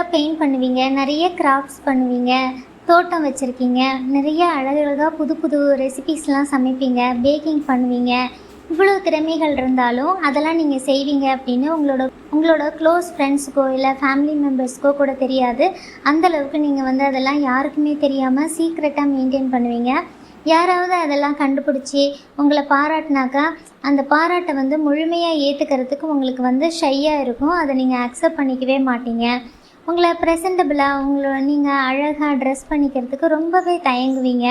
அழகழகாக பெயிண்ட் பண்ணுவீங்க, நிறைய கிராஃப்ட்ஸ் பண்ணுவீங்க, தோட்டம் வச்சுருக்கீங்க, நிறைய அழகழகாக புது புது ரெசிபீஸ்லாம் சமைப்பீங்க, பேக்கிங் பண்ணுவீங்க. இவ்வளோ திறமைகள் இருந்தாலும் அதெல்லாம் நீங்கள் செய்வீங்க அப்படின்னு உங்களோட க்ளோஸ் ஃப்ரெண்ட்ஸுக்கோ இல்லை ஃபேமிலி மெம்பர்ஸ்க்கோ கூட தெரியாது. அந்தளவுக்கு நீங்கள் வந்து அதெல்லாம் யாருக்குமே தெரியாமல் சீக்ரெட்டாக மெயின்டைன் பண்ணுவீங்க. யாராவது அதெல்லாம் கண்டுபிடிச்சி உங்களை பாராட்டினாக்கா அந்த பாராட்டை வந்து முழுமையாக ஏற்றுக்கிறதுக்கு உங்களுக்கு வந்து ஷையாக இருக்கும். அதை நீங்கள் அக்செப்ட் பண்ணிக்கவே மாட்டீங்க. உங்களை ப்ரெசன்டபுளாக நீங்கள் அழகாக ட்ரெஸ் பண்ணிக்கிறதுக்கு ரொம்பவே தயங்குவீங்க.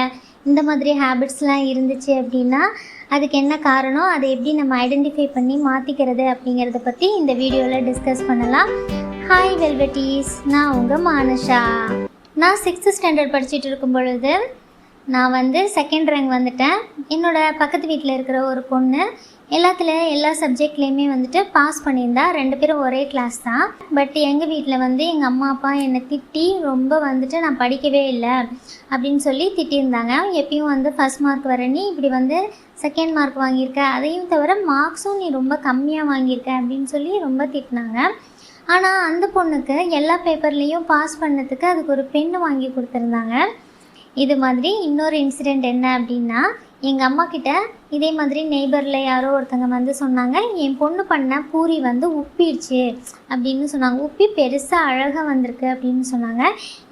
இந்த மாதிரி ஹேபிட்ஸ்லாம் இருந்துச்சு அப்படின்னா அதுக்கு என்ன காரணம், அதை எப்படி நம்ம ஐடென்டிஃபை பண்ணி மாற்றிக்கிறது அப்படிங்கிறத பற்றி இந்த வீடியோவில் டிஸ்கஸ் பண்ணலாம். ஹாய் வெல்வெட்டீஸ், நான் உங்கள் மானுஷா. நான் 6th ஸ்டாண்டர்ட் படிச்சுட்டு இருக்கும் பொழுது நான் வந்து 2nd ரேங்க் வந்துட்டேன். என்னோடய பக்கத்து வீட்டில் இருக்கிற ஒரு பொண்ணு எல்லா சப்ஜெக்ட்லேயுமே வந்துட்டு பாஸ் பண்ணியிருந்தா. 2 பேரும் ஒரே கிளாஸ் தான். பட் எங்கள் வீட்டில் வந்து எங்கள் அம்மா அப்பா என்னை திட்டி ரொம்ப வந்துட்டு நான் படிக்கவே இல்லை அப்படின்னு சொல்லி திட்டியிருந்தாங்க. எப்பயும் வந்து ஃபஸ்ட் மார்க் வர நீ இப்படி வந்து 2nd மார்க் வாங்கியிருக்க, அதையும் தவிர மார்க்ஸும் நீ ரொம்ப கம்மியாக வாங்கியிருக்க அப்படின்னு சொல்லி ரொம்ப திட்டினாங்க. ஆனால் அந்த பொண்ணுக்கு எல்லா பேப்பர்லேயும் பாஸ் பண்ணதுக்கு அதுக்கு ஒரு பென்னு வாங்கி கொடுத்துருந்தாங்க. இது மாதிரி இன்னொரு இன்சிடெண்ட் என்ன அப்படின்னா, எங்கள் அம்மா கிட்ட இதே மாதிரி நெய்பரில் யாரோ ஒருத்தங்க வந்து சொன்னாங்க, என் பொண்ணு பண்ண பூரி வந்து உப்பிடுச்சு அப்படின்னு சொன்னாங்க. உப்பி பெருசாக அழகாக வந்திருக்கு அப்படின்னு சொன்னாங்க.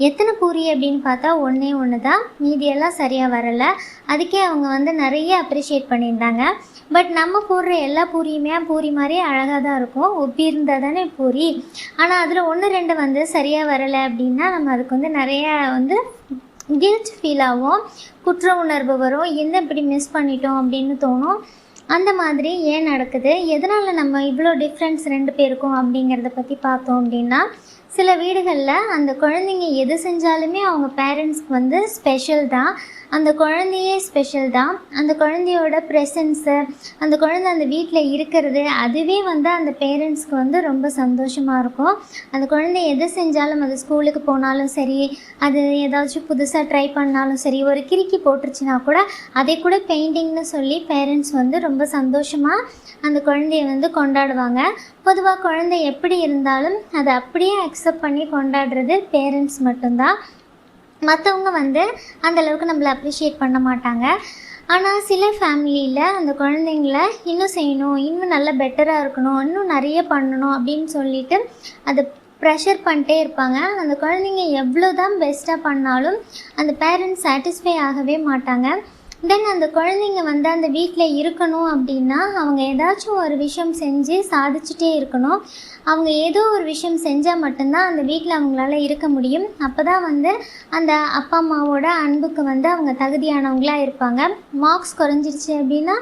எத்தனை பூரி அப்படின்னு பார்த்தா ஒன்று தான், மீதியெல்லாம் சரியாக வரலை. அதுக்கே அவங்க வந்து நிறைய அப்ரிஷியேட் பண்ணியிருந்தாங்க. பட் நம்ம போடுற எல்லா பூரியுமே பூரி மாதிரி அழகாக தான் இருக்கும், உப்பி இருந்தால் தானே பூரி. ஆனால் அதில் 1-2 வந்து சரியாக வரலை அப்படின்னா நம்ம அதுக்கு வந்து நிறையா வந்து கில்ட் ஃபீல் ஆகும், குற்ற உணர்வு வரும், என்ன இப்படி மிஸ் பண்ணிட்டோம் அப்படின்னு தோணும். அந்த மாதிரி ஏன் நடக்குது, எதனால் நம்ம இவ்வளோ டிஃப்ரென்ஸ் 2 பேருக்கும் அப்படிங்கிறத பற்றி பார்த்தோம் அப்படின்னா, சில வீடுகளில் அந்த குழந்தைங்க எது செஞ்சாலுமே அவங்க பேரண்ட்ஸ்க்கு வந்து ஸ்பெஷல் தான். அந்த குழந்தையே ஸ்பெஷல் தான். அந்த குழந்தையோட ப்ரெசன்ஸு, அந்த குழந்தை அந்த வீட்டில் இருக்கிறது, அதுவே வந்து அந்த பேரண்ட்ஸ்க்கு வந்து ரொம்ப சந்தோஷமாக இருக்கும். அந்த குழந்தை எது செஞ்சாலும், அது ஸ்கூலுக்கு போனாலும் சரி, அது ஏதாச்சும் புதுசாக ட்ரை பண்ணாலும் சரி, ஒரு கிறுக்கி போட்டுருச்சுன்னா கூட அதை கூட பெயிண்டிங்னு சொல்லி பேரண்ட்ஸ் வந்து ரொம்ப சந்தோஷமாக அந்த குழந்தைய வந்து கொண்டாடுவாங்க. பொதுவாக குழந்தை எப்படி இருந்தாலும் அதை அப்படியே அக்செப்ட் பண்ணி கொண்டாடுறது பேரண்ட்ஸ் மட்டும்தான். மற்றவங்க வந்து அந்தளவுக்கு நம்மளை அப்ரிஷியேட் பண்ண மாட்டாங்க. ஆனால் சில ஃபேமிலியில் அந்த குழந்தைங்கள இன்னும் செய்யணும், இன்னும் நல்லா பெட்டராக இருக்கணும், இன்னும் நிறைய பண்ணணும் அப்படின்னு சொல்லிட்டு அதை ப்ரெஷர் பண்ணிட்டே இருப்பாங்க. அந்த குழந்தைங்க எவ்வளோ தான் பெஸ்ட்டாக பண்ணாலும் அந்த பேரண்ட்ஸ் சாட்டிஸ்ஃபை ஆகவே மாட்டாங்க. தென் அந்த குழந்தைங்க வந்து அந்த வீட்டில் இருக்கணும் அப்படின்னா அவங்க ஏதாச்சும் ஒரு விஷயம் செஞ்சு சாதிச்சுட்டே இருக்கணும். அவங்க ஏதோ ஒரு விஷயம் செஞ்சால் மட்டும்தான் அந்த வீட்டில் அவங்களால இருக்க முடியும். அப்போ தான் வந்து அந்த அப்பா அம்மாவோட அன்புக்கு வந்து அவங்க தகுதியானவங்களாக இருப்பாங்க. மார்க்ஸ் குறைஞ்சிருச்சு அப்படின்னா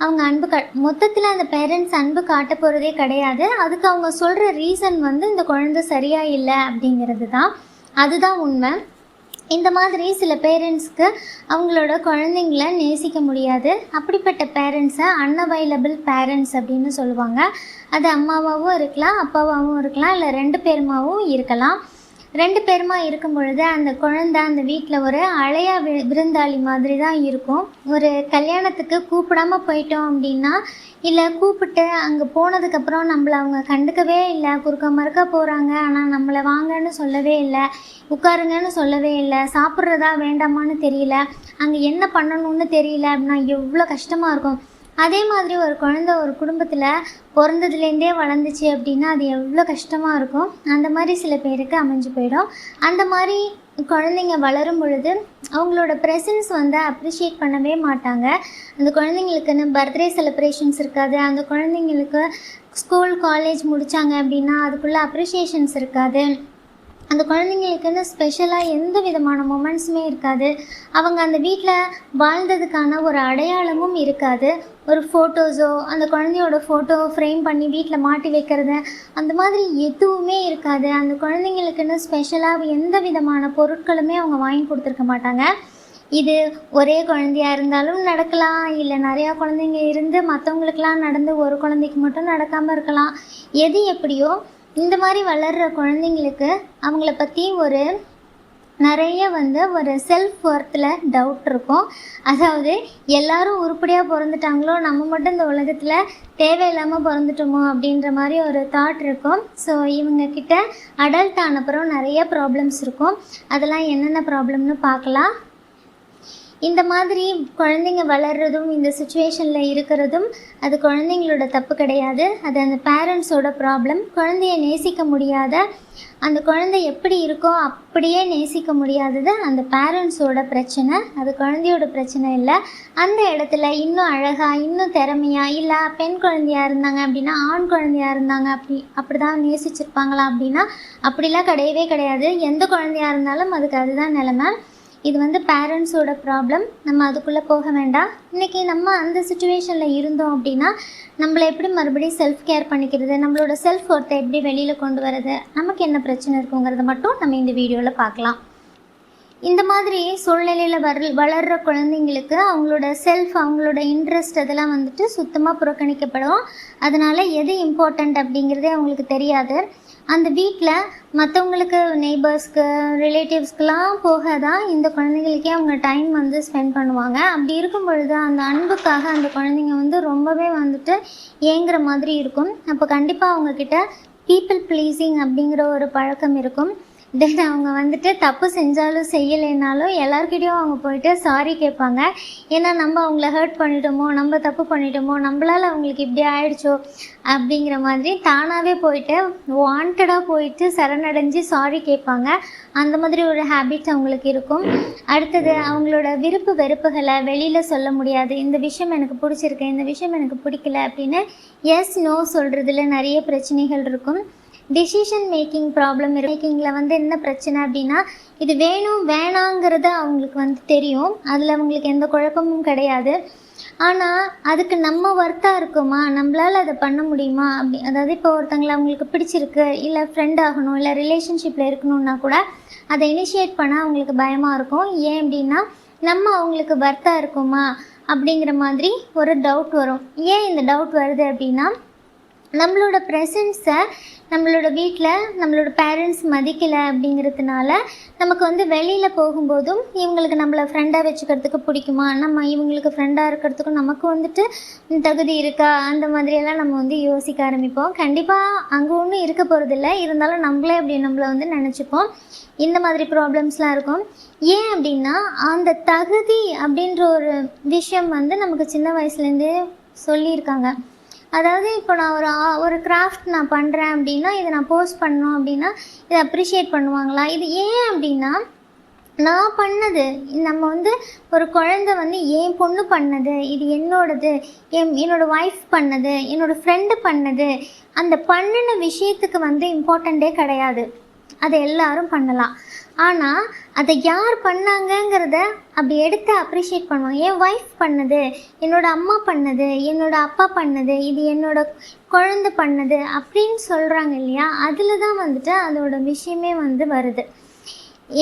அவங்க அன்பு மொத்தத்தில் அந்த பேரண்ட்ஸ் அன்பு காட்ட போகிறதே கிடையாது. அதுக்கு அவங்க சொல்கிற ரீசன் வந்து இந்த குழந்தை சரியாக இல்லை அப்படிங்கிறது தான். அதுதான் உண்மை. இந்த மாதிரி சில பேரண்ட்ஸ்க்கு அவங்களோட குழந்தைங்கள நேசிக்க முடியாது. அப்படிப்பட்ட பேரண்ட்ஸை அன்அவைலபிள் பேரண்ட்ஸ் அப்படின்னு சொல்லுவாங்க. அது அம்மாவாகவும் இருக்கலாம், அப்பாவாகவும் இருக்கலாம், இல்லை 2 பேருமாவும் இருக்கலாம். 2 பேருமா இருக்கும் பொழுது அந்த குழந்தை அந்த வீட்டில் ஒரு அழையா விருந்தாளி மாதிரி தான் இருக்கும். ஒரு கல்யாணத்துக்கு கூப்பிடாம போயிட்டோம் அப்படின்னா, இல்லை கூப்பிட்டு அங்கே போனதுக்கப்புறம் நம்மளை அவங்க கண்டுக்கவே இல்லை, குறுக்க மறுக்க போகிறாங்க, ஆனால் நம்மளை வாங்கன்னு சொல்லவே இல்லை, உட்காருங்கன்னு சொல்லவே இல்லை, சாப்பிட்றதா வேண்டாமான்னு தெரியல, அங்கே என்ன பண்ணணும்னு தெரியல அப்படின்னா எவ்வளோ கஷ்டமாக இருக்கும். அதே மாதிரி ஒரு குழந்தை ஒரு குடும்பத்தில் பிறந்ததுலேருந்தே வளர்ந்துச்சு அப்படின்னா அது எவ்வளோ கஷ்டமாக இருக்கும். அந்த மாதிரி சில பேருக்கு அமைஞ்சு போயிடும். அந்த மாதிரி குழந்தைங்க வளரும் பொழுது அவங்களோட ப்ரெசன்ஸ் வந்து அப்ரிஷியேட் பண்ணவே மாட்டாங்க. அந்த குழந்தைங்களுக்குன்னு பர்த்டே செலிப்ரேஷன்ஸ் இருக்காது. அந்த குழந்தைங்களுக்கு ஸ்கூல் காலேஜ் முடித்தாங்க அப்படின்னா அதுக்குள்ளே அப்ரிஷியேஷன்ஸ் இருக்காது. அந்த குழந்தைங்களுக்குன்னு ஸ்பெஷலாக எந்த விதமான மொமெண்ட்ஸுமே இருக்காது. அவங்க அந்த வீட்டில் வாழ்ந்ததுக்கான ஒரு அடையாளமும் இருக்காது. ஒரு ஃபோட்டோஸோ அந்த குழந்தையோட ஃபோட்டோ ஃப்ரேம் பண்ணி வீட்டில் மாட்டி வைக்கிறது அந்த மாதிரி எதுவுமே இருக்காது. அந்த குழந்தைங்களுக்குன்னு ஸ்பெஷலாக எந்த விதமான பொருட்களுமே அவங்க வாங்கி கொடுத்துருக்க மாட்டாங்க. இது ஒரே குழந்தையாக இருந்தாலும் நடக்கலாம், இல்லை நிறையா குழந்தைங்க இருந்து மற்றவங்களுக்கெல்லாம் நடந்து ஒரு குழந்தைக்கு மட்டும் நடக்காமல் இருக்கலாம். எது எப்படியோ இந்த மாதிரி வளர்கிற குழந்தைங்களுக்கு அவங்கள பற்றி ஒரு நிறைய வந்து ஒரு செல்ஃப் ஒர்த்தில் டவுட் இருக்கும். அதாவது எல்லாரும் உருப்படியாக பிறந்துட்டாங்களோ, நம்ம மட்டும் இந்த உலகத்தில் தேவையில்லாமல் பிறந்துட்டோமோ அப்படின்ற மாதிரி ஒரு தாட் இருக்கும். ஸோ இவங்கக்கிட்ட அடல்ட் ஆனப்புறம் நிறைய ப்ராப்ளம்ஸ் இருக்கும். அதெல்லாம் என்னென்ன ப்ராப்ளம்னு பார்க்கலாம். இந்த மாதிரி குழந்தைங்க வளர்கிறதும் இந்த சுச்சுவேஷனில் இருக்கிறதும் அது குழந்தைங்களோட தப்பு கிடையாது. அது அந்த பேரண்ட்ஸோட ப்ராப்ளம். குழந்தைய நேசிக்க முடியாத, அந்த குழந்தை எப்படி இருக்கோ அப்படியே நேசிக்க முடியாதது அந்த பேரண்ட்ஸோட பிரச்சனை. அது குழந்தையோட பிரச்சனை இல்லை. அந்த இடத்துல இன்னும் அழகாக, இன்னும் திறமையாக, இல்லை பெண் குழந்தையாக இருந்தாங்க அப்படின்னா ஆண் குழந்தையாக இருந்தாங்க அப்படி தான் நேசிச்சிருப்பாங்களா அப்படின்னா அப்படிலாம் கிடையவே கிடையாது. எந்த குழந்தையாக இருந்தாலும் அதுக்கு அதுதான் நிலைமை. இது வந்து பேரண்ட்ஸோட ப்ராப்ளம். நம்ம அதுக்குள்ளே போக வேண்டாம். இன்றைக்கி நம்ம அந்த சுச்சுவேஷனில் இருந்தோம் அப்படின்னா நம்மளை எப்படி மறுபடியும் செல்ஃப் கேர் பண்ணிக்கிறது, நம்மளோட செல்ஃப் ஒர்த்தை எப்படி வெளியில் கொண்டு வரது, நமக்கு என்ன பிரச்சனை இருக்குங்கிறத மட்டும் நம்ம இந்த வீடியோவில் பார்க்கலாம். இந்த மாதிரி சூழ்நிலையில் வளர்கிற குழந்தைங்களுக்கு அவங்களோட செல்ஃப், அவங்களோட இன்ட்ரெஸ்ட் அதெல்லாம் வந்துட்டு சுத்தமாக புறக்கணிக்கப்படும். அதனால் எது இம்பார்ட்டண்ட் அப்படிங்கிறதே அவங்களுக்கு தெரியாது. அந்த வீட்டில் மற்றவங்களுக்கு, நெய்பர்ஸ்க்கு, ரிலேட்டிவ்ஸ்க்கெலாம் போக தான் இந்த குழந்தைங்களுக்கே அவங்க டைம் வந்து ஸ்பெண்ட் பண்ணுவாங்க. அப்படி இருக்கும் பொழுது அந்த அன்புக்காக அந்த குழந்தைங்க வந்து ரொம்பவே வந்துட்டு ஏங்குற மாதிரி இருக்கும். அப்போ கண்டிப்பாக அவங்கக்கிட்ட பீப்புள் ப்ளீஸிங் அப்படிங்கிற ஒரு பழக்கம் இருக்கும். தென் அவங்க வந்துட்டு தப்பு செஞ்சாலும் செய்யலைனாலும் எல்லாருக்கிட்டையும் அவங்க போயிட்டு சாரி கேட்பாங்க. ஏன்னா நம்ம அவங்கள ஹர்ட் பண்ணிட்டோமோ, நம்ம தப்பு பண்ணிட்டோமோ, நம்மளால் அவங்களுக்கு இப்படி ஆயிடுச்சோ அப்படிங்கிற மாதிரி தானாகவே போயிட்டு வாண்டடாக போயிட்டு சரணடைஞ்சு சாரி கேட்பாங்க. அந்த மாதிரி ஒரு ஹேபிட் அவங்களுக்கு இருக்கும். அடுத்தது அவங்களோட விருப்பு வெறுப்புகளை வெளியில் சொல்ல முடியாது. இந்த விஷயம் எனக்கு பிடிச்சிருக்கு, இந்த விஷயம் எனக்கு பிடிக்கல அப்படின்னு எஸ் நோ சொல்கிறதுல நிறைய பிரச்சனைகள் இருக்கும். டிசிஷன் மேக்கிங் ப்ராப்ளம் மேக்கிங்கில் வந்து என்ன பிரச்சனை அப்படின்னா, இது வேணும் வேணாங்கிறது அவங்களுக்கு வந்து தெரியும். அதில் அவங்களுக்கு எந்த குழப்பமும் கிடையாது. ஆனால் அதுக்கு நம்ம ஒர்த்தாக இருக்குமா, நம்மளால் அதை பண்ண முடியுமா அதாவது இப்போ ஒருத்தங்களை அவங்களுக்கு பிடிச்சிருக்கு, இல்லை ஃப்ரெண்ட் ஆகணும், இல்லை ரிலேஷன்ஷிப்பில் இருக்கணுன்னா கூட அதை இனிஷியேட் பண்ண அவங்களுக்கு பயமாக இருக்கும். ஏன் அப்படின்னா நம்ம அவங்களுக்கு ஒர்த்தாக இருக்குமா அப்படிங்கிற மாதிரி ஒரு டவுட் வரும். ஏன் இந்த டவுட் வருது அப்படின்னா, நம்மளோட ப்ரெசன்ஸை நம்மளோட வீட்டில் நம்மளோட பேரண்ட்ஸ் மதிக்கலை அப்படிங்கிறதுனால நமக்கு வந்து வெளியில் போகும்போதும் இவங்களுக்கு நம்மளை ஃப்ரெண்டாக வச்சுக்கிறதுக்கு பிடிக்குமா, நம்ம இவங்களுக்கு ஃப்ரெண்டாக இருக்கிறதுக்கும் நமக்கு வந்துட்டு தகுதி இருக்கா, அந்த மாதிரியெல்லாம் நம்ம வந்து யோசிக்க ஆரம்பிப்போம். கண்டிப்பாக அங்கே ஒன்றும் இருக்க போகிறதில்ல, இருந்தாலும் நம்மளே அப்படி நம்மளை வந்து நினச்சிப்போம். இந்த மாதிரி ப்ராப்ளம்ஸ்லாம் இருக்கும். ஏன் அப்படின்னா அந்த தகுதி அப்படின்ற ஒரு விஷயம் வந்து நமக்கு சின்ன வயசுலேருந்தே சொல்லியிருக்காங்க. அதாவது இப்போ நான் ஒரு கிராஃப்ட் நான் பண்ணுறேன் அப்படின்னா, இதை நான் போஸ்ட் பண்ணோம் அப்படின்னா இதை அப்ரிஷியேட் பண்ணுவாங்களா? இது ஏன் அப்படின்னா, நான் பண்ணது, நம்ம வந்து ஒரு குழந்தை வந்து என் பொண்ணு பண்ணது, இது என்னோடது, என்னோடய ஒய்ஃப் பண்ணது, என்னோடய ஃப்ரெண்டு பண்ணது, அந்த பண்ணின விஷயத்துக்கு வந்து இம்பார்ட்டண்ட்டே கிடையாது. அதை எல்லாரும் பண்ணலாம். ஆனால் அதை யார் பண்ணாங்கங்கிறத அப்படி எடுத்து அப்ரிஷியேட் பண்ணுவாங்க. என் ஒய்ஃப் பண்ணது, என்னோடய அம்மா பண்ணது, என்னோடய அப்பா பண்ணது, இது என்னோடய குழந்தை பண்ணது அப்படின்னு சொல்கிறாங்க இல்லையா? அதில் தான் வந்துட்டு அதோட விஷயமே வந்து வருது.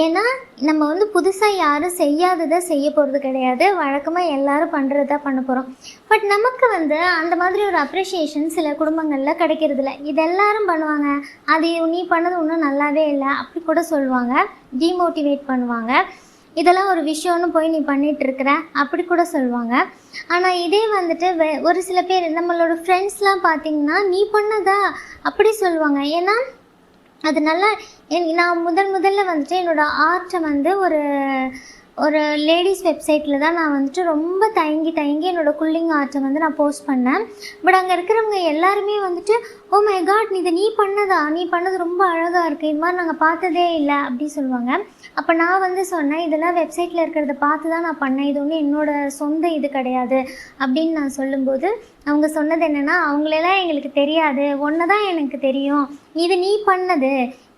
ஏன்னா நம்ம வந்து புதுசாக யாரும் செய்யாததை செய்ய போகிறது கிடையாது. வழக்கமாக எல்லோரும் பண்ணுறதா பண்ண போகிறோம். பட் நமக்கு வந்து அந்த மாதிரி ஒரு அப்ரிஷியேஷன் சில குடும்பங்களில் கிடைக்கிறதில்ல. இது எல்லோரும் பண்ணுவாங்க, அது நீ பண்ணது ஒன்றும் நல்லாவே இல்லை அப்படி கூட சொல்லுவாங்க, டிமோட்டிவேட் பண்ணுவாங்க. இதெல்லாம் ஒரு விஷயம்னு போய் நீ பண்ணிகிட்ருக்கிற அப்படி கூட சொல்லுவாங்க. ஆனால் இதே வந்துட்டு ஒரு சில பேர் நம்மளோட ஃப்ரெண்ட்ஸ்லாம் பார்த்திங்கன்னா நீ பண்ணதா அப்படி சொல்லுவாங்க. ஏன்னா அது நல்லா நான் முதல்ல வந்துட்டு என்னோடய ஆர்ட்டை வந்து ஒரு லேடிஸ் வெப்சைட்டில் தான் நான் வந்துட்டு ரொம்ப தயங்கி என்னோடய குல்லிங் ஆர்ட்டை வந்து நான் போஸ்ட் பண்ணேன். பட் அங்கே இருக்கிறவங்க எல்லாருமே வந்துட்டு ஓ மை காட் நீ பண்ணதா, நீ பண்ணது ரொம்ப அழகாக இருக்குது, இது மாதிரி நாங்கள் பார்த்ததே இல்லை அப்படி சொல்லுவாங்க. அப்போ நான் வந்து சொன்னேன், இதெல்லாம் வெப்சைட்டில் இருக்கிறத பார்த்து தான் நான் பண்ணேன், இது ஒன்றும் என்னோடய சொந்த இது கிடையாது அப்படின்னு நான் சொல்லும்போது அவங்க சொன்னது என்னென்னா, அவங்களெல்லாம் எங்களுக்கு தெரியாது, ஒன்று தான் எனக்கு தெரியும், இது நீ பண்ணது,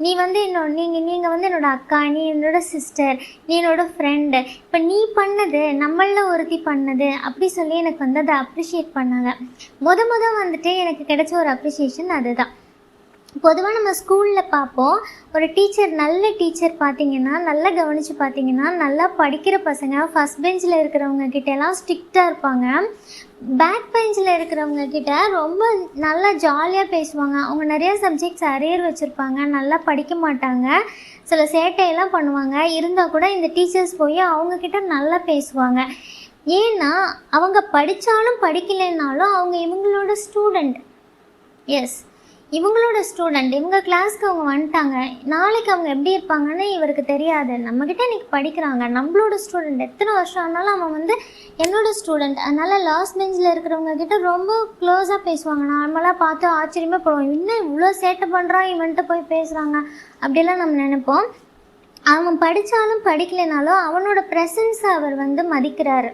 நீ வந்து நீங்கள் வந்து என்னோடய அக்கா, நீ என்னோடய சிஸ்டர், நீ என்னோடய ஃப்ரெண்டு, இப்போ நீ பண்ணது நம்மளில் ஒருத்தி பண்ணது அப்படி சொல்லி எனக்கு வந்து அதை அப்ரிஷியேட் பண்ணாங்க. வந்துட்டு எனக்கு கிடைச்ச ஒரு அப்ரிஷியேஷன் அதுதான். பொதுவாக நம்ம ஸ்கூலில் பார்ப்போம், ஒரு டீச்சர் நல்ல டீச்சர் பார்த்தீங்கன்னா, நல்லா கவனித்து பார்த்தீங்கன்னா, நல்லா படிக்கிற பசங்க ஃபஸ்ட் பெஞ்சில் இருக்கிறவங்க கிட்டலாம் ஸ்ட்ரிக்டாக இருப்பாங்க. பேக் பெஞ்சில் இருக்கிறவங்க கிட்ட ரொம்ப நல்லா ஜாலியாக பேசுவாங்க. அவங்க நிறைய சப்ஜெக்ட்ஸ் அரியர் வச்சுருப்பாங்க, நல்லா படிக்க மாட்டாங்க, சில சேட்டையெல்லாம் பண்ணுவாங்க. இருந்தால் கூட இந்த டீச்சர்ஸ் போய் அவங்கக்கிட்ட நல்லா பேசுவாங்க. ஏன்னா அவங்க படித்தாலும் படிக்கலைன்னாலும் அவங்க இவங்களோட ஸ்டூடெண்ட். எஸ், இவங்களோட ஸ்டூடெண்ட், இவங்க கிளாஸ்க்கு அவங்க வந்துட்டாங்க. நாளைக்கு அவங்க எப்படி இருப்பாங்கன்னு இவருக்கு தெரியாது. நம்மக்கிட்ட இன்றைக்கி படிக்கிறாங்க, நம்மளோட ஸ்டூடெண்ட். எத்தனை வருஷம் ஆனாலும் அவன் வந்து என்னோட ஸ்டூடெண்ட். அதனால் லாஸ்ட் பெஞ்சில் இருக்கிறவங்க கிட்ட ரொம்ப க்ளோஸாக பேசுவாங்க. நார்மலாக பார்த்து ஆச்சரியமாக போடுவோம், இன்னும் இவ்வளோ சேட்டை பண்ணுறான் இவன்ட்டு போய் பேசுகிறாங்க அப்படிலாம் நம்ம நினைப்போம். அவன் படித்தாலும் படிக்கலைனாலும் அவனோட ப்ரெசன்ஸை அவர் வந்து மதிக்கிறாரு.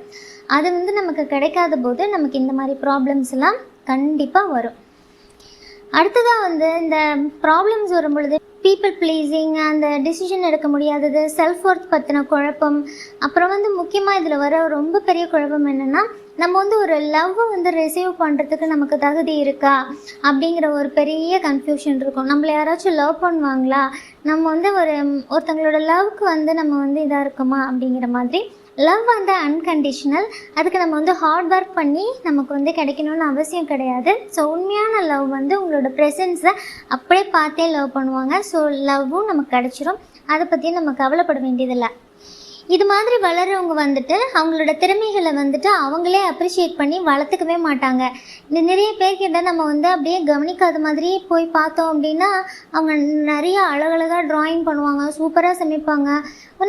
அது வந்து நமக்கு கிடைக்காத போது நமக்கு இந்த மாதிரி ப்ராப்ளம்ஸ் எல்லாம் கண்டிப்பாக வரும். அடுத்ததாக வந்து இந்த ப்ராப்ளம்ஸ் வரும் பொழுது பீப்புள் ப்ளீஸிங், அந்த டிசிஷன் எடுக்க முடியாதது, செல்ஃப் ஒர்த் பற்றின குழப்பம், அப்புறம் வந்து முக்கியமாக இதில் வர ரொம்ப பெரிய குழப்பம் என்னென்னா, நம்ம வந்து ஒரு லவ்வை வந்து ரிசீவ் பண்ணுறதுக்கு நமக்கு தகுதி இருக்கா அப்படிங்கிற ஒரு பெரிய கன்ஃபியூஷன் இருக்கும். நம்மளை யாராச்சும் லவ் பண்ணுவாங்களா, நம்ம வந்து ஒருத்தங்களோட லவ்க்கு வந்து நம்ம வந்து இதாக இருக்குமா அப்படிங்கிற மாதிரி. லவ் வந்து அன்கண்டிஷ்னல். அதுக்கு நம்ம வந்து ஹார்ட் ஒர்க் பண்ணி நமக்கு வந்து கிடைக்கணும்னு அவசியம் கிடையாது. ஸோ உண்மையான லவ் வந்து உங்களோட ப்ரெசன்ஸை அப்படியே பார்த்தே லவ் பண்ணுவாங்க. ஸோ லவ்வும் நமக்கு கிடச்சிரும். அதை பற்றி நம்ம கவலைப்பட வேண்டியதில்லை. இது மாதிரி வளர்கிறவங்க வந்துட்டு அவங்களோட திறமைகளை வந்துட்டு அவங்களே அப்ரிஷியேட் பண்ணி வளர்த்துக்கவே மாட்டாங்க. இந்த நிறைய பேர்கிட்ட நம்ம வந்து அப்படியே கவனிக்காத மாதிரியே போய் பார்த்தோம் அப்படின்னா, அவங்க நிறைய அழகழகாக ட்ராயிங் பண்ணுவாங்க, சூப்பராக சமைப்பாங்க.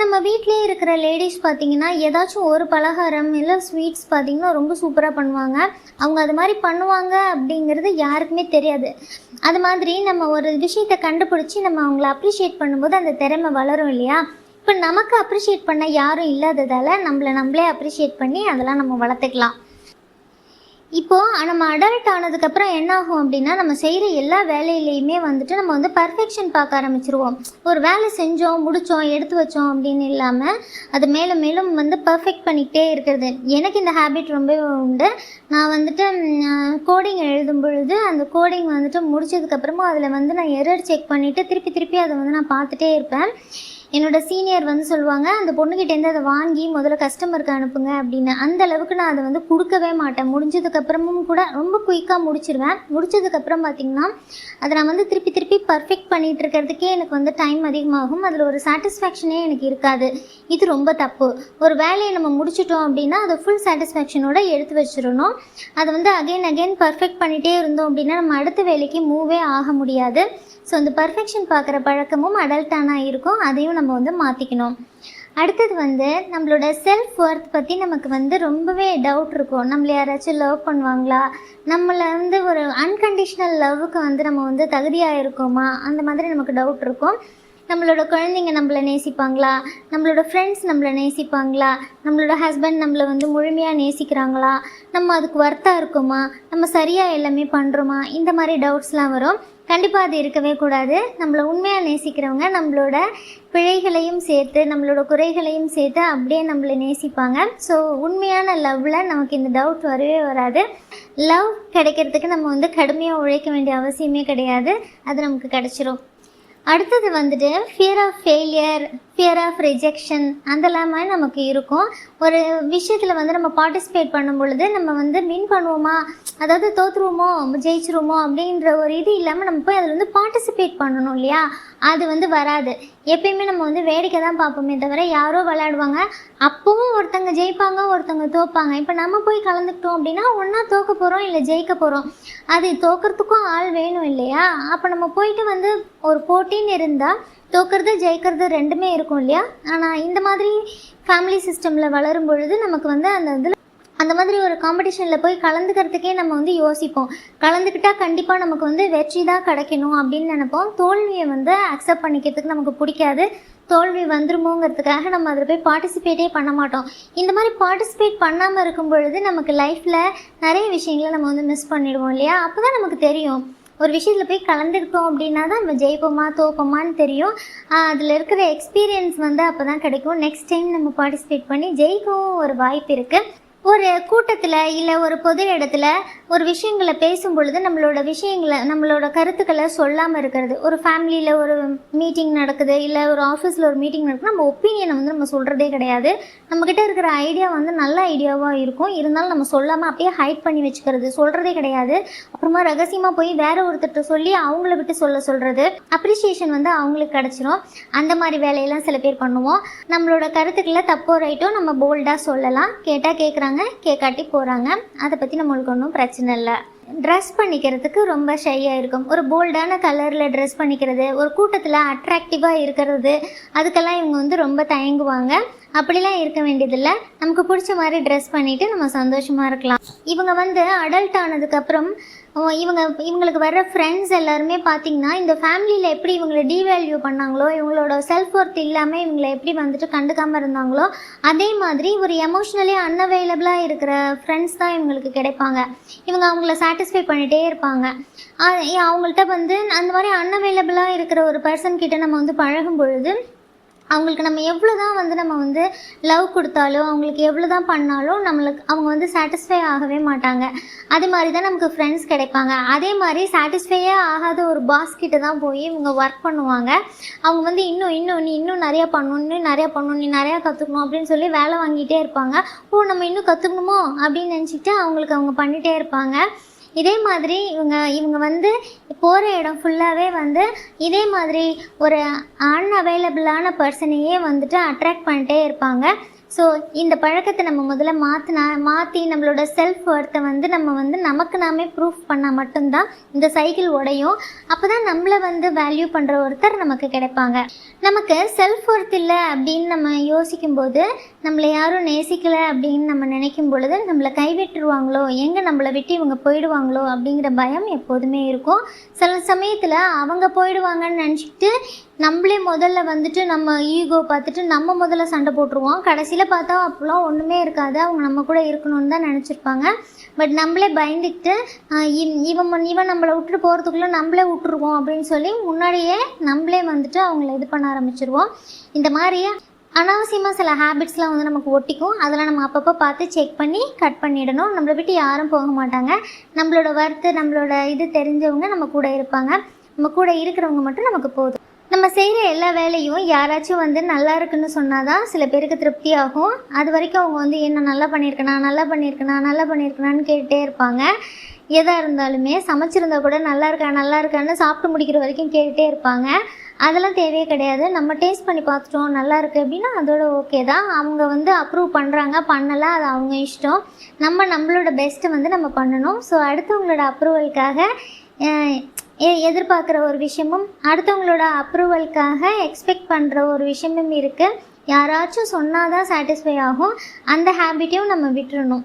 நம்ம வீட்டிலே இருக்கிற லேடிஸ் பார்த்திங்கன்னா ஏதாச்சும் ஒரு பலகாரம் இல்லை ஸ்வீட்ஸ் பார்த்திங்கன்னா ரொம்ப சூப்பராக பண்ணுவாங்க. அவங்க அது மாதிரி பண்ணுவாங்க அப்படிங்கிறது யாருக்குமே தெரியாது. அது மாதிரி நம்ம ஒரு விஷயத்தை கண்டுபிடிச்சி நம்ம அவங்கள அப்ரிஷியேட் பண்ணும்போது அந்த திறமை வளரும் இல்லையா? இப்போ நமக்கு அப்ரிஷியேட் பண்ண யாரும் இல்லாததால் நம்மளே அப்ரிஷியேட் பண்ணி அதெல்லாம் நம்ம வளர்த்துக்கலாம். இப்போது நம்ம அடல்ட் ஆனதுக்கப்புறம் என்ன ஆகும் அப்படின்னா, நம்ம செய்கிற எல்லா வேலையிலையுமே வந்துட்டு நம்ம வந்து பர்ஃபெக்ஷன் பார்க்க ஆரம்பிச்சிருவோம். ஒரு வேலை செஞ்சோம், முடித்தோம், எடுத்து வச்சோம் அப்படின்னு இல்லாமல் அது மேலும் மேலும் வந்து பர்ஃபெக்ட் பண்ணிக்கிட்டே இருக்கிறது. எனக்கு இந்த ஹேபிட் ரொம்ப உண்டு. நான் வந்துட்டு கோடிங் எழுதும் பொழுது அந்த கோடிங் வந்துட்டு முடிச்சதுக்கப்புறமா அதில் வந்து நான் எரர் செக் பண்ணிவிட்டு திருப்பி அதை வந்து நான் பார்த்துட்டே இருப்பேன். என்னோடய சீனியர் வந்து சொல்லுவாங்க, அந்த பொண்ணுக்கிட்டேருந்து அதை வாங்கி முதல்ல கஸ்டமருக்கு அனுப்புங்க அப்படின்னு. அந்த அளவுக்கு நான் அதை வந்து கொடுக்கவே மாட்டேன். முடிஞ்சதுக்கப்புறமும் கூட ரொம்ப குயிக்காக முடிச்சிடுவேன். முடிச்சதுக்கப்புறம் பார்த்திங்கன்னா அதை நான் வந்து திருப்பி பர்ஃபெக்ட் பண்ணிகிட்டு இருக்கிறதுக்கே எனக்கு வந்து டைம் அதிகமாகும். அதில் ஒரு சாட்டிஸ்ஃபேக்ஷனே எனக்கு இருக்காது. இது ரொம்ப தப்பு. ஒரு வேலையை நம்ம முடிச்சிட்டோம் அப்படின்னா அதை ஃபுல் சாட்டிஸ்ஃபேக்ஷனோடு எடுத்து வச்சிடணும். அதை வந்து அகெயின் பர்ஃபெக்ட் பண்ணிகிட்டே இருந்தோம் அப்படின்னா நம்ம அடுத்த வேலைக்கு மூவே ஆக முடியாது. ஸோ அந்த பர்ஃபெக்ஷன் பார்க்குற பழக்கமும் அடல்ட்டானாக இருக்கும். அதையும் நம்ம வந்து மாற்றிக்கணும். அடுத்தது வந்து நம்மளோட செல்ஃப் ஒர்த் பற்றி நமக்கு வந்து ரொம்பவே டவுட் இருக்கும். நம்மளை யாராச்சும் லவ் பண்ணுவாங்களா, நம்மளை வந்து ஒரு அன்கண்டிஷ்னல் லவ்வுக்கு வந்து நம்ம வந்து தகுதியாக இருக்கோமா, அந்த மாதிரி நமக்கு டவுட் இருக்கும். நம்மளோட குழந்தைங்க நம்மளை நேசிப்பாங்களா, நம்மளோட ஃப்ரெண்ட்ஸ் நம்மளை நேசிப்பாங்களா, நம்மளோட ஹஸ்பண்ட் நம்மளை வந்து முழுமையாக நேசிக்கிறாங்களா, நம்ம அதுக்கு ஒர்த்தாக இருக்குமா, நம்ம சரியாக எல்லாமே பண்ணுறோமா, இந்த மாதிரி டவுட்ஸ்லாம் வரும். கண்டிப்பாக அது இருக்கவே கூடாது. நம்மளை உண்மையாக நேசிக்கிறவங்க நம்மளோட பிழைகளையும் சேர்த்து நம்மளோட குறைகளையும் சேர்த்து அப்படியே நம்மளை நேசிப்பாங்க. ஸோ உண்மையான லவ்வில் நமக்கு இந்த டவுட் வரவே வராது. லவ் கிடைக்கிறதுக்கு நம்ம வந்து கடுமையாக உழைக்க வேண்டிய அவசியமே கிடையாது. அது நமக்கு கிடச்சிரும். அடுத்தது வந்துட்டு fear of failure, fear of rejection அதெல்லாமே நமக்கு இருக்கும். ஒரு விஷயத்தில் வந்து நம்ம பார்ட்டிசிபேட் பண்ணும் பொழுது நம்ம வந்து வின் பண்ணுவோமா, அதாவது தோற்றுருவோமோ ஜெயிச்சிருவோமோ அப்படின்ற ஒரு இது இல்லாமல் நம்ம போய் அதில் வந்து பார்ட்டிசிபேட் பண்ணணும் இல்லையா? அது வந்து வராது. எப்பயுமே நம்ம வந்து வேடிக்கை தான் பார்ப்போமே தவிர, யாரோ விளையாடுவாங்க, அப்பவும் ஒருத்தங்க ஜெயிப்பாங்க, ஒருத்தங்க தோப்பாங்க. இப்போ நம்ம போய் கலந்துக்கிட்டோம் அப்படின்னா ஒன்றா தோக்க போகிறோம் இல்லை ஜெயிக்க போகிறோம். அது தோக்கிறதுக்கும் ஆள் வேணும் இல்லையா? அப்போ நம்ம போயிட்டு வந்து ஒரு போட்டின்னு இருந்தால் தோக்கிறது ஜெயிக்கிறது ரெண்டுமே இருக்கும் இல்லையா? ஆனால் இந்த மாதிரி ஃபேமிலி சிஸ்டமில் வளரும் பொழுது நமக்கு வந்து அந்த மாதிரி ஒரு காம்படிஷனில் போய் கலந்துக்கிறதுக்கே நம்ம வந்து யோசிப்போம். கலந்துக்கிட்டால் கண்டிப்பாக நமக்கு வந்து வெற்றி தான் கிடைக்கணும் அப்படின்னு நினைப்போம். தோல்வியை வந்து அக்செப்ட் பண்ணிக்கிறதுக்கு நமக்கு பிடிக்காது. தோல்வி வந்துருமோங்கிறதுக்காக நம்ம அதில் போய் பார்ட்டிசிபேட்டே பண்ண மாட்டோம். இந்த மாதிரி பார்ட்டிசிபேட் பண்ணாமல் இருக்கும் பொழுது நமக்கு லைஃப்பில் நிறைய விஷயங்களை நம்ம வந்து மிஸ் பண்ணிடுவோம் இல்லையா? அப்போ தான் நமக்கு தெரியும், ஒரு விஷயத்தில் போய் கலந்துக்கிட்டோம் அப்படின்னா தான் நம்ம ஜெயிப்போமா தோப்போமான்னு தெரியும். அதில் இருக்கிற எக்ஸ்பீரியன்ஸ் வந்து அப்போ தான் கிடைக்கும். நெக்ஸ்ட் டைம் நம்ம பார்ட்டிசிபேட் பண்ணி ஜெயிக்கவும் ஒரு வாய்ப்பு இருக்குது. ஒரு கூட்டத்தில் இல்லை ஒரு பொது இடத்துல ஒரு விஷயங்களை பேசும் பொழுது நம்மளோட கருத்துக்களை சொல்லாமல் இருக்கிறது. ஒரு ஃபேமிலியில் ஒரு மீட்டிங் நடக்குது, இல்லை ஒரு ஆஃபீஸில் ஒரு மீட்டிங் நடக்குது, நம்ம ஒப்பீனியனை வந்து நம்ம சொல்கிறதே கிடையாது. நம்மக்கிட்ட இருக்கிற ஐடியா வந்து நல்ல ஐடியாவாக இருக்கும், இருந்தாலும் நம்ம சொல்லாமல் அப்படியே ஹைட் பண்ணி வச்சுக்கிறது, சொல்கிறதே கிடையாது. அப்புறமா ரகசியமாக போய் வேற ஒருத்தர்கிட்ட சொல்லி அவங்கள விட்டு சொல்கிறது, அப்ரிசியேஷன் வந்து அவங்களுக்கு கிடச்சிரும். அந்த மாதிரி வேலையெல்லாம் சில பேர் பண்ணுவோம். நம்மளோட கருத்துக்களை தப்போ ரைட்டோ நம்ம போல்டாக சொல்லலாம், கேட்டால் கேட்குறாங்க, கேட்காட்டி போகிறாங்க. அதை பற்றி நம்மளுக்கு ஒன்றும் பிரச்சனை இல்லை. ட்ரெஸ் பண்ணிக்கிறதுக்கு ரொம்ப ஷையாக இருக்கும். ஒரு போல்டான கலரில் ட்ரெஸ் பண்ணிக்கிறது, ஒரு கூட்டத்தில் அட்ராக்டிவாக இருக்கிறது, அதுக்கெல்லாம் இவங்க வந்து ரொம்ப தயங்குவாங்க. அப்படிலாம் இருக்க வேண்டியதில்லை. நமக்கு பிடிச்ச மாதிரி ட்ரெஸ் பண்ணிவிட்டு நம்ம சந்தோஷமாக இருக்கலாம். இவங்க வந்து அடல்ட் ஆனதுக்கப்புறம் இவங்களுக்கு வர்ற ஃப்ரெண்ட்ஸ் எல்லாருமே பார்த்திங்கன்னா, இந்த ஃபேமிலியில் எப்படி இவங்களை டீவேல்யூ பண்ணாங்களோ, இவங்களோட செல்ஃப் ஒர்த் இல்லாமல் இவங்களை எப்படி வந்துட்டு கண்டுக்காமல் இருந்தாங்களோ, அதே மாதிரி ஒரு எமோஷ்னலி அன்அவைலபிளாக இருக்கிற ஃப்ரெண்ட்ஸ் தான் இவங்களுக்கு கிடைப்பாங்க. இவங்க அவங்கள சாட்டிஸ்ஃபை பண்ணிகிட்டே இருப்பாங்க. அவங்கள்ட்ட வந்து அந்த மாதிரி அன்அவைலபிளாக இருக்கிற ஒரு பர்சன் கிட்ட நம்ம வந்து பழகும் பொழுது அவங்களுக்கு நம்ம எவ்வளோ தான் வந்து நம்ம வந்து லவ் கொடுத்தாலும், அவங்களுக்கு எவ்வளோ தான் பண்ணாலும் அவங்க வந்து சாட்டிஸ்ஃபை ஆகவே மாட்டாங்க. அதே மாதிரி தான் நமக்கு ஃப்ரெண்ட்ஸ் கிடைப்பாங்க. அதே மாதிரி சாட்டிஸ்ஃபையே ஆகாத ஒரு பாஸ் கிட்ட தான் போய் இவங்க ஒர்க் பண்ணுவாங்க. அவங்க வந்து நீ இன்னும் நிறையா பண்ணணும், நீ நிறையா கற்றுக்கணும் அப்படின்னு சொல்லி வேலை வாங்கிட்டே இருப்பாங்க. நம்ம இன்னும் கற்றுக்கணுமோ அப்படின்னு நினச்சிக்கிட்டு அவங்க பண்ணிகிட்டே இருப்பாங்க. இதே மாதிரி இவங்க வந்து போகிற இடம் ஃபுல்லாகவே வந்து இதே மாதிரி ஒரு அன்அவைலபிளான பர்சனையே வந்துட்டு அட்ராக்ட் பண்ணிட்டே இருப்பாங்க. ஸோ இந்த பழக்கத்தை நம்ம முதல்ல மாற்றி நம்மளோட செல்ஃப் ஒர்த்தை வந்து நம்ம வந்து நமக்கு நாமே ப்ரூஃப் பண்ணால் மட்டும்தான் இந்த சைக்கிள் உடையும். அப்போ தான் நம்மளை வந்து வேல்யூ பண்ணுற ஒருத்தர் நமக்கு கிடைப்பாங்க. நமக்கு செல்ஃப் ஒர்த் இல்லை அப்படின்னு நம்ம யோசிக்கும்போது, நம்மளை யாரும் நேசிக்கலை அப்படின்னு நம்ம நினைக்கும் பொழுது, நம்மளை கைவிட்டுருவாங்களோ, எங்கே நம்மளை விட்டு இவங்க போயிடுவாங்களோ அப்படிங்கிற பயம் எப்போதுமே இருக்கும். சில சமயத்தில் அவங்க போயிடுவாங்கன்னு நினச்சிக்கிட்டு நம்மளே முதல்ல வந்துட்டு நம்ம ஈகோ பார்த்துட்டு நம்ம முதல்ல சண்டை போட்டுருவோம். கடைசியில் பார்த்தா அப்போலாம் ஒன்றுமே இருக்காது, அவங்க நம்ம கூட இருக்கணும்னு தான் நினச்சிருப்பாங்க. பட் நம்மளே பயந்துக்கிட்டு இவன் நம்மளை விட்டுட்டு போகிறதுக்குள்ளே நம்மளே விட்டுருவோம் அப்படின்னு சொல்லி முன்னாடியே நம்மளே வந்துட்டு அவங்கள இது பண்ண ஆரம்பிச்சிருவோம். இந்த மாதிரி அனாவசியமாக சில ஹேபிட்ஸ்லாம் வந்து நமக்கு ஒட்டிக்கும். அதெல்லாம் நம்ம அப்பப்போ பார்த்து செக் பண்ணி கட் பண்ணிடணும். நம்மளை விட்டு யாரும் போக மாட்டாங்க. நம்மளோட ஒர்த்து நம்மளோட இது தெரிஞ்சவங்க நம்ம கூட இருப்பாங்க. நம்ம கூட இருக்கிறவங்க மட்டும் நமக்கு போதும். நம்ம செய்கிற எல்லா வேலையும் யாராச்சும் வந்து நல்லா இருக்குன்னு சொன்னால் தான் சில பேருக்கு திருப்தி ஆகும். அது வரைக்கும் அவங்க வந்து என்ன நல்லா பண்ணியிருக்கணான்னு கேட்டுகிட்டே இருப்பாங்க. எதாக இருந்தாலுமே சமைச்சிருந்தா கூட நல்லா இருக்கான்னு சாப்பிட்டு முடிக்கிற வரைக்கும் கேட்டுகிட்டே இருப்பாங்க. அதெல்லாம் தேவையே கிடையாது. நம்ம டேஸ்ட் பண்ணி பார்த்துட்டோம் நல்லா இருக்குது அப்படின்னா அதோட ஓகே தான். அவங்க வந்து அப்ரூவ் பண்ணுறாங்க பண்ணலை, அது அவங்க இஷ்டம். நம்மளோட பெஸ்ட்டை வந்து நம்ம பண்ணணும். ஸோ அடுத்தவங்களோட அப்ரூவலுக்காக எதிர்பார்க்குற ஒரு விஷயமும், அடுத்தவங்களோட அப்ரூவலுக்காக எக்ஸ்பெக்ட் பண்ணுற ஒரு விஷயமும் இருக்குது. யாராச்சும் சொன்னால் தான் சாட்டிஸ்ஃபை ஆகும். அந்த ஹேபிட்டையும் நம்ம விட்டுறணும்.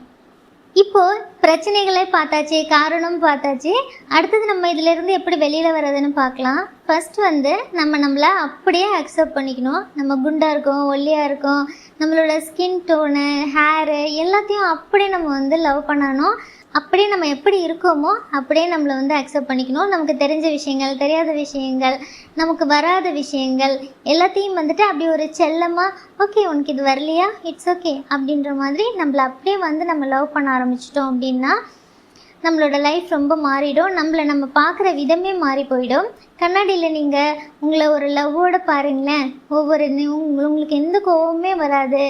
இப்போது பிரச்சனைகளே பார்த்தாச்சு, காரணம் பார்த்தாச்சு. அடுத்தது நம்ம இதிலேருந்து எப்படி வெளியில் வர்றதுன்னு பார்க்கலாம். ஃபஸ்ட் வந்து நம்மளை அப்படியே அக்செப்ட் பண்ணிக்கணும். நம்ம குண்டாக இருக்கோம், ஒல்லியாக இருக்கோம், நம்மளோட ஸ்கின் டோனு, ஹேரு எல்லாத்தையும் அப்படியே நம்ம வந்து லவ் பண்ணணும். அப்படியே நம்ம எப்படி இருக்கோமோ அப்படியே நம்மளை வந்து அக்செப்ட் பண்ணிக்கணும். நமக்கு தெரிஞ்ச விஷயங்கள், தெரியாத விஷயங்கள், நமக்கு வராத விஷயங்கள் எல்லாத்தையும் வந்துட்டு அப்படி ஒரு செல்லமாக, ஓகே உனக்கு இது வரலையா, இட்ஸ் ஓகே அப்படின்ற மாதிரி நம்மளை அப்படியே வந்து நம்ம லவ் பண்ண ஆரம்பிச்சிட்டோம் அப்படின்னா நம்மளோட லைஃப் ரொம்ப மாறிடும். நம்ம பார்க்குற விதமே மாறி போயிடும். கண்ணாடியில் நீங்கள் உங்களை ஒரு லவ்வோடு பாருங்களேன். உங்களுக்கு எந்த கோவமே வராது.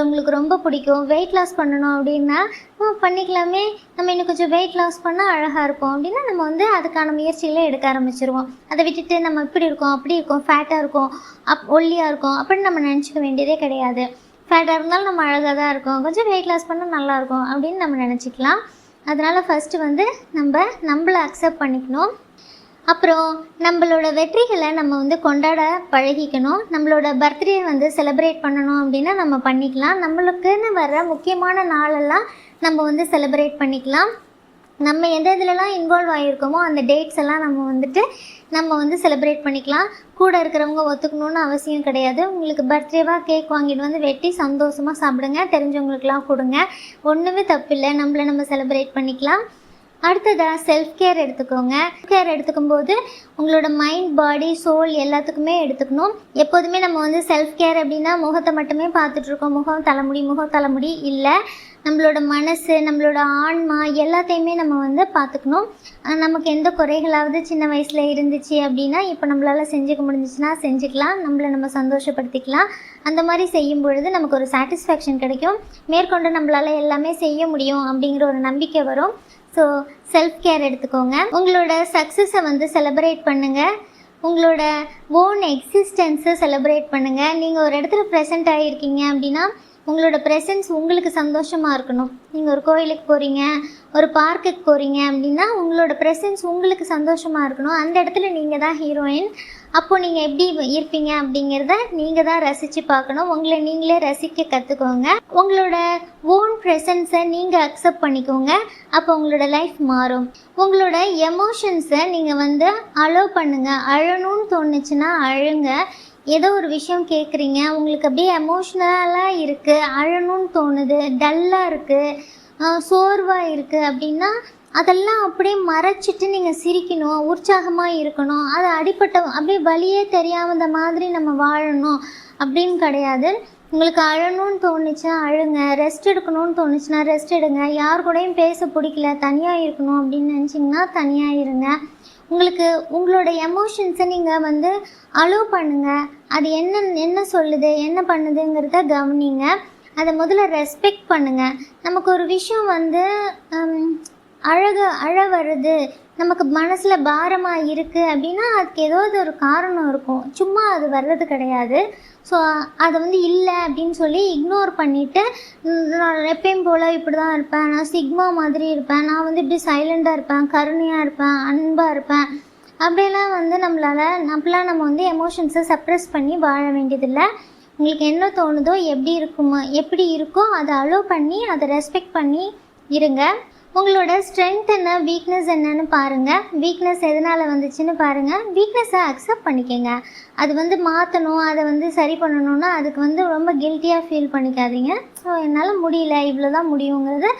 உங்களுக்கு ரொம்ப பிடிக்கும். வெயிட் லாஸ் பண்ணணும் அப்படின்னா பண்ணிக்கலாமே, நம்ம இன்னும் கொஞ்சம் வெயிட் லாஸ் பண்ணால் அழகாக இருக்கும் அப்படின்னா நம்ம வந்து அதுக்கான முயற்சிகளை எடுக்க ஆரம்பிச்சிருவோம். அதை விட்டுட்டு நம்ம இப்படி இருக்கோம், அப்படி இருக்கோம், ஃபேட்டாக இருக்கோம், ஒல்லியாக இருக்கும் அப்படின்னு நம்ம நினச்சிக்க வேண்டியதே கிடையாது. ஃபேட்டாக இருந்தாலும் நம்ம அழகாக தான் இருக்கோம், கொஞ்சம் வெயிட் லாஸ் பண்ணால் நல்லாயிருக்கும் அப்படின்னு நம்ம நினச்சிக்கலாம். அதனால் ஃபஸ்ட்டு வந்து நம்மளை அக்செப்ட் பண்ணிக்கணும். அப்புறம் நம்மளோட வெற்றிகளை நம்ம வந்து கொண்டாட பழகிக்கணும். நம்மளோட பர்த்டே வந்து செலிப்ரேட் பண்ணணும் அப்படின்னா நம்ம பண்ணிக்கலாம். நம்மளுக்குன்னு வர முக்கியமான நாளெல்லாம் நம்ம வந்து செலிப்ரேட் பண்ணிக்கலாம். நம்ம எந்த இதிலலாம் இன்வால்வ் ஆகியிருக்கோமோ அந்த டேட்ஸ் எல்லாம் நம்ம வந்து செலிப்ரேட் பண்ணிக்கலாம். கூட இருக்கிறவங்க ஒத்துக்கணுன்னு அவசியம் கிடையாது. உங்களுக்கு பர்த்டேவாக கேக் வாங்கிட்டு வந்து வெட்டி சந்தோஷமாக சாப்பிடுங்க, தெரிஞ்சவங்களுக்கெலாம் கொடுங்க, ஒன்றுமே தப்பில்லை. நம்ம செலிப்ரேட் பண்ணிக்கலாம். அடுத்ததாக செல்ஃப் கேர் எடுத்துக்கோங்க. கேர் எடுத்துக்கும் போது உங்களோட மைண்ட், பாடி, சோல் எல்லாத்துக்குமே எடுத்துக்கணும். எப்போதுமே நம்ம வந்து செல்ஃப் கேர் அப்படின்னா முகத்தை மட்டுமே பார்த்துட்ருக்கோம். முகம் தலைமுடி இல்லை, நம்மளோட மனசு, நம்மளோட ஆன்மா எல்லாத்தையுமே நம்ம வந்து பார்த்துக்கணும். நமக்கு எந்த குறைகளாவது சின்ன வயசில் இருந்துச்சு அப்படின்னா இப்போ நம்மளால் செஞ்சுக்க முடிஞ்சிச்சுன்னா செஞ்சுக்கலாம், நம்மளை நம்ம சந்தோஷப்படுத்திக்கலாம். அந்த மாதிரி செய்யும் பொழுது நமக்கு ஒரு சாட்டிஸ்ஃபேக்ஷன் கிடைக்கும். மேற்கொண்டு நம்மளால் எல்லாமே செய்ய முடியும் அப்படிங்கிற ஒரு நம்பிக்கை வரும். ஸோ செல்ஃப் கேர் எடுத்துக்கோங்க. உங்களோட சக்ஸஸை வந்து செலிப்ரேட் பண்ணுங்கள். உங்களோட ஓன் எக்ஸிஸ்டன்ஸை செலிப்ரேட் பண்ணுங்கள். நீங்கள் ஒரு இடத்துல ப்ரெசென்ட் ஆகியிருக்கீங்க அப்படின்னா உங்களோட ப்ரெசன்ஸ் உங்களுக்கு சந்தோஷமாக இருக்கணும். நீங்கள் ஒரு கோயிலுக்கு போகிறீங்க, ஒரு பார்க்குக்கு போகிறீங்க அப்படின்னா உங்களோட ப்ரெசன்ஸ் உங்களுக்கு சந்தோஷமாக இருக்கணும். அந்த இடத்துல நீங்கள் தான் ஹீரோயின். அப்போது நீங்கள் எப்படி இருப்பீங்க அப்படிங்கிறத நீங்கள் தான் ரசித்து பார்க்கணும். உங்களை நீங்களே ரசிக்க கற்றுக்கோங்க. உங்களோட ஓன் ப்ரெசன்ஸை நீங்கள் அக்செப்ட் பண்ணிக்கோங்க. அப்போ உங்களோட லைஃப் மாறும். உங்களோட எமோஷன்ஸை நீங்கள் வந்து அலோவ் பண்ணுங்கள். அழணும்னு தோணுச்சுன்னா அழுங்க. ஏதோ ஒரு விஷயம் கேட்குறீங்க, உங்களுக்கு அப்படியே எமோஷ்னலாக இருக்குது, அழணும்னு தோணுது, டல்லாக இருக்குது, சோர்வாக இருக்குது அப்படின்னா அதெல்லாம் அப்படியே மறைச்சிட்டு நீங்கள் சிரிக்கணும், உற்சாகமாக இருக்கணும். அது அப்படியே வலியே தெரியாத மாதிரி நம்ம வாழணும் அப்படின்னு கிடையாது. உங்களுக்கு அழணும்னு தோணுச்சுன்னா அழுங்க, ரெஸ்ட் எடுக்கணும்னு தோணுச்சுன்னா ரெஸ்ட் எடுங்க. யார் கூடயும் பேச பிடிக்கல, தனியாக இருக்கணும் அப்படின்னு நினச்சிங்கன்னா தனியாக இருங்க. உங்களுக்கு உங்களோட எமோஷன்ஸை நீங்கள் வந்து அலோவ் பண்ணுங்கள். அது என்ன சொல்லுது, என்ன பண்ணுதுங்கிறத கவனிங்க. அதை முதல்ல ரெஸ்பெக்ட் பண்ணுங்கள். நமக்கு ஒரு விஷயம் வந்து அழ வருது, நமக்கு மனசில் பாரமாக இருக்குது அப்படின்னா அதுக்கு ஏதோ ஒரு காரணம் இருக்கும். சும்மா அது வர்றது கிடையாது. ஸோ அதை வந்து இல்லை அப்படின்னு சொல்லி இக்னோர் பண்ணிவிட்டு நான் எப்பயும் போல் இப்படி தான் இருப்பேன், நான் சிக்மா மாதிரி இருப்பேன், நான் வந்து இப்படி சைலண்டாக இருப்பேன், கருணையாக இருப்பேன், அன்பாக இருப்பேன் அப்படியெல்லாம் வந்து நம்ம வந்து எமோஷன்ஸை சப்ரெஸ் பண்ணி வாழ வேண்டியதில்லை. உங்களுக்கு என்ன தோணுதோ, எப்படி இருக்கோ அதை அலோவ் பண்ணி அதை ரெஸ்பெக்ட் பண்ணி இருங்க. உங்களோட ஸ்ட்ரென்த் என்ன, வீக்னஸ் என்னன்னு பாருங்கள். வீக்னஸ் எதனால் வந்துச்சுன்னு பாருங்கள். வீக்னஸை அக்செப்ட் பண்ணிக்கோங்க. அது வந்து மாற்றணும், அதை வந்து சரி பண்ணணுன்னா அதுக்கு வந்து ரொம்ப கில்ட்டியாக ஃபீல் பண்ணிக்காதீங்க. ஸோ என்னால் முடியல, இவ்வளோ தான் முடியுங்கிறத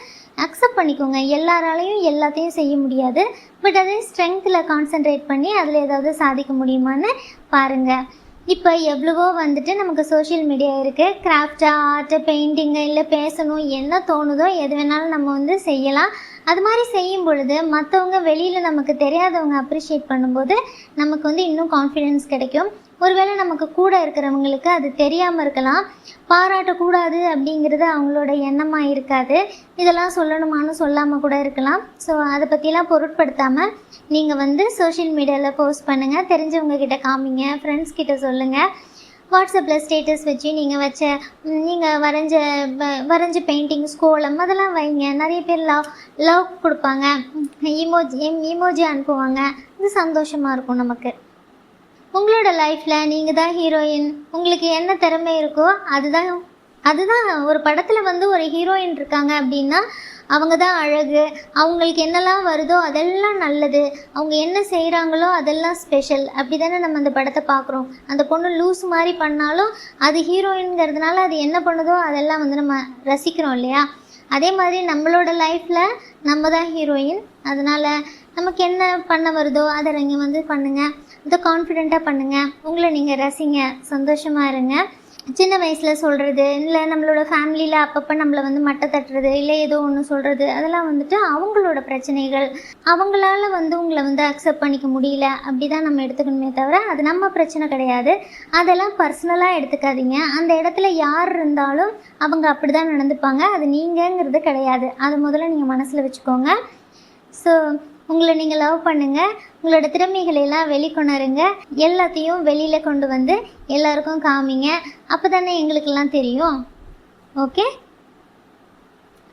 அக்செப்ட் பண்ணிக்கோங்க. எல்லாராலையும் எல்லாத்தையும் செய்ய முடியாது. பட் அதே ஸ்ட்ரென்த்தில் கான்சென்ட்ரேட் பண்ணி அதில் ஏதாவது சாதிக்க முடியுமான்னு பாருங்கள். இப்போ எவ்வளவோ வந்துட்டு நமக்கு சோஷியல் மீடியா இருக்குது. கிராஃப்டா, ஆர்ட்டு, பெயிண்டிங்கு, இல்லை பேசணும், என்ன தோணுதோ எது வேணாலும் நம்ம வந்து செய்யலாம். அது மாதிரி செய்யும் பொழுது மற்றவங்க வெளியில் நமக்கு தெரியாதவங்க அப்ரிஷியேட் பண்ணும்போது நமக்கு வந்து இன்னும் கான்ஃபிடென்ஸ் கிடைக்கும். ஒருவேளை நமக்கு கூட இருக்கிறவங்களுக்கு அது தெரியாமல் இருக்கலாம். பாராட்டக்கூடாது அப்படிங்கிறது அவங்களோட எண்ணமாக இருக்காது. இதெல்லாம் சொல்லணுமான்னு சொல்லாமல் கூட இருக்கலாம். ஸோ அதை பற்றிலாம் பொருட்படுத்தாமல் நீங்கள் வந்து சோஷியல் மீடியாவில் போஸ்ட் பண்ணுங்கள். தெரிஞ்சவங்க கிட்ட காமிங்க, ஃப்ரெண்ட்ஸ் கிட்ட சொல்லுங்கள். வாட்ஸ்அப்பில் ஸ்டேட்டஸ் வச்சு நீங்கள் வரைஞ்ச பெயிண்டிங்ஸ், கோலம் அதெல்லாம் வைங்க. நிறைய பேர் லவ் கொடுப்பாங்க, இமோஜி அனுப்புவாங்க. இது சந்தோஷமாக இருக்கும் நமக்கு. உங்களோட லைஃப்பில் நீங்கள் தான் ஹீரோயின். உங்களுக்கு என்ன திறமை இருக்கோ அதுதான் ஒரு படத்தில் வந்து ஒரு ஹீரோயின் இருக்காங்க அப்படின்னா அவங்க தான் அழகு. அவங்களுக்கு என்னெல்லாம் வருதோ அதெல்லாம் நல்லது, அவங்க என்ன செய்கிறாங்களோ அதெல்லாம் ஸ்பெஷல். அப்படி தானே நம்ம அந்த படத்தை பார்க்குறோம். அந்த பொண்ணு லூஸ் மாதிரி பண்ணாலும் அது ஹீரோயின்ங்கிறதுனால அது என்ன பண்ணுதோ அதெல்லாம் வந்து நம்ம ரசிக்கிறோம் இல்லையா? அதே மாதிரி நம்மளோட லைஃப்பில் நம்ம தான் ஹீரோயின். அதனால் நமக்கு என்ன பண்ண வருதோ அதை நீங்கள் வந்து பண்ணுங்கள். அதை கான்ஃபிடெண்ட்டாக பண்ணுங்கள். உங்களை நீங்கள் ரசிங்க, சந்தோஷமாக இருங்க. சின்ன வயசில் சொல்கிறது, இல்லை நம்மளோட ஃபேமிலியில் அப்பப்போ நம்மளை வந்து மட்டை தட்டுறது, இல்லை ஏதோ ஒன்று சொல்கிறது, அதெல்லாம் வந்துட்டு அவங்களோட பிரச்சனைகள். அவங்களால வந்து உங்களை வந்து அக்செப்ட் பண்ணிக்க முடியல அப்படி தான் நம்ம எடுத்துக்கணுமே தவிர அது நம்ம பிரச்சனை கிடையாது. அதெல்லாம் பர்சனலாக எடுத்துக்காதீங்க. அந்த இடத்துல யார் இருந்தாலும் அவங்க அப்படி தான் நடந்துப்பாங்க. அது நீங்கங்கிறது கிடையாது. அதை முதல்ல நீங்கள் மனசில் வச்சுக்கோங்க. ஸோ உங்களை நீங்கள் லவ் பண்ணுங்கள். உங்களோட திறமைகளெல்லாம் வெளிக்கொணருங்க. எல்லாத்தையும் வெளியில் கொண்டு வந்து எல்லாருக்கும் காமிங்க. அப்போ தானே எங்களுக்கெல்லாம் தெரியும். ஓகே,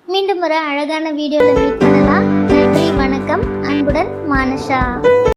மீண்டும் ஒரு அழகான வீடியோவில் மீட் பண்ணலாம். நன்றி, வணக்கம். அன்புடன் மானஷா.